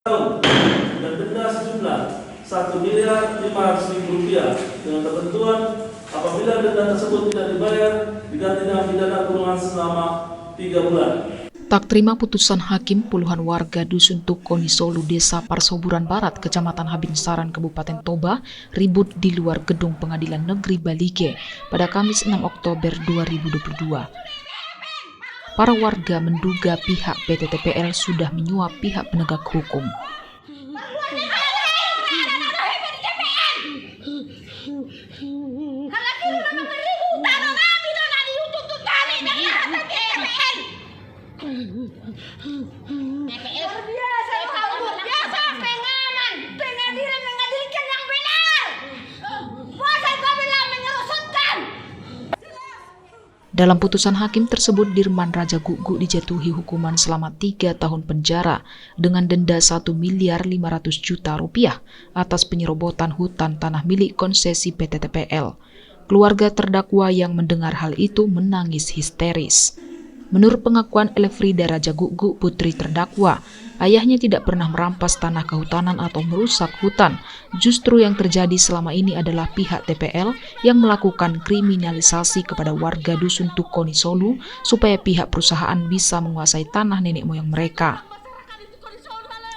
tahun dan denda sejumlah Rp1.500.000 dengan ketentuan apabila denda tersebut tidak dibayar diganti dengan pidana kurungan selama 3 bulan. Tak terima putusan hakim, puluhan warga Dusun Tukoni Solu, Desa Parsoburan Barat, Kecamatan Habinsaran, Kabupaten Toba, ribut di luar gedung Pengadilan Negeri Balige pada Kamis 6 Oktober 2022. Para warga menduga pihak PT TPL sudah menyuap pihak penegak hukum. Dalam putusan hakim tersebut, Dirman Raja Guguk dijatuhi hukuman selama 3 tahun penjara dengan denda Rp1.500.000.000 atas penyerobotan hutan tanah milik konsesi PT TPL. Keluarga terdakwa yang mendengar hal itu menangis histeris. Menurut pengakuan Elfrida Raja Guguk, putri terdakwa, ayahnya tidak pernah merampas tanah kehutanan atau merusak hutan. Justru yang terjadi selama ini adalah pihak TPL yang melakukan kriminalisasi kepada warga Dusun Tukoni Solu supaya pihak perusahaan bisa menguasai tanah nenek moyang mereka.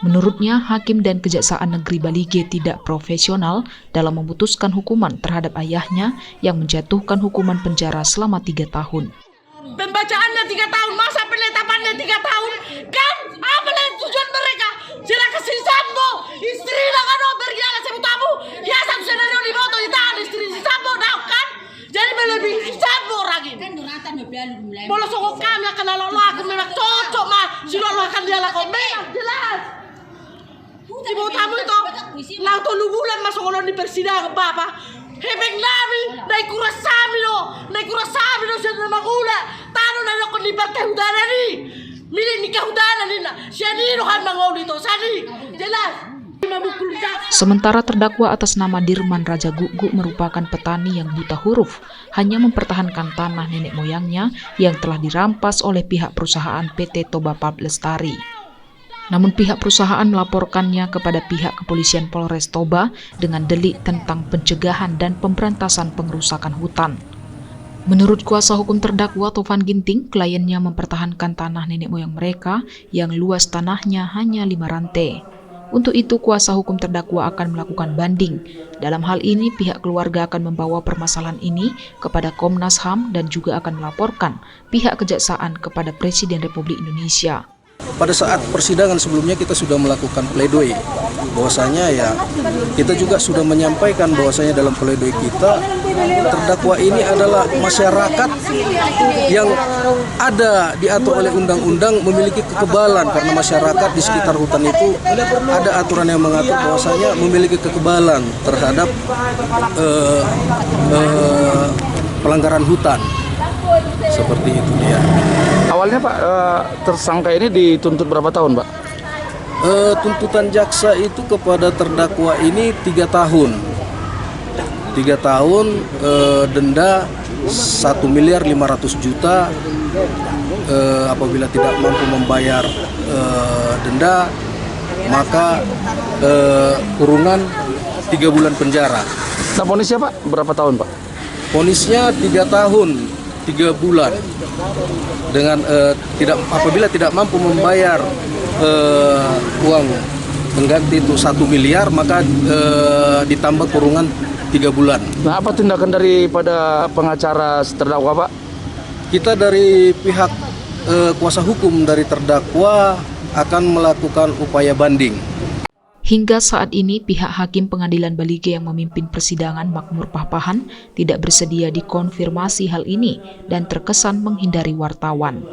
Menurutnya, hakim dan Kejaksaan Negeri Balige tidak profesional dalam memutuskan hukuman terhadap ayahnya yang menjatuhkan hukuman penjara selama 3 tahun. Pembacaannya 3 tahun, masa penetapannya 3 tahun, kan? Apa tujuan mereka? Sila kasih Sambo, istri lah kan berjalan sebutamu, ya satu senario di moto di tangan istri si Sambo, dah kan? Jadi melebihi si Sambo lagi. Bolos sokok kami akan lalu memang cocok mah, si lalu akan dia lakukan jelas. Si motamu itu, lang 3 bulan masuk olon di persidangan Bapak. Hebeng nabi, naik kurasami lo, sudah magula. Tano na lo kung libat kahudana ni. Milik ni kahudana ni na. Siya ni lo kan mangoli to, sani. Jelas. Sementara terdakwa atas nama Dirman Raja Guguk merupakan petani yang buta huruf, hanya mempertahankan tanah nenek moyangnya yang telah dirampas oleh pihak perusahaan PT Toba Pub Lestari. Namun pihak perusahaan melaporkannya kepada pihak kepolisian Polres Toba dengan delik tentang pencegahan dan pemberantasan pengerusakan hutan. Menurut kuasa hukum terdakwa Tovan Ginting, kliennya mempertahankan tanah nenek moyang mereka yang luas tanahnya hanya 5 rantai. Untuk itu, kuasa hukum terdakwa akan melakukan banding. Dalam hal ini, pihak keluarga akan membawa permasalahan ini kepada Komnas HAM dan juga akan melaporkan pihak kejaksaan kepada Presiden Republik Indonesia. Pada saat persidangan sebelumnya kita sudah melakukan pledoi, bahwasanya ya kita juga sudah menyampaikan bahwasanya dalam pledoi kita terdakwa ini adalah masyarakat yang ada diatur oleh undang-undang memiliki kekebalan, karena masyarakat di sekitar hutan itu ada aturan yang mengatur bahwasanya memiliki kekebalan terhadap pelanggaran hutan. Seperti itu dia. Awalnya Pak, tersangka ini dituntut berapa tahun Pak? Tuntutan jaksa itu kepada terdakwa ini 3 tahun. 3 tahun, denda Rp1.500.000.000 apabila tidak mampu membayar denda, maka kurungan 3 bulan penjara. Nah, vonisnya Pak, berapa tahun Pak? Vonisnya 3 tahun 3 bulan dengan apabila tidak mampu membayar uang pengganti itu 1 miliar, maka ditambah kurungan 3 bulan. Nah, apa tindakan daripada pengacara terdakwa Pak? Kita dari pihak kuasa hukum dari terdakwa akan melakukan upaya banding. Hingga saat ini, pihak Hakim Pengadilan Balige yang memimpin persidangan Makmur Pahpahan tidak bersedia dikonfirmasi hal ini dan terkesan menghindari wartawan.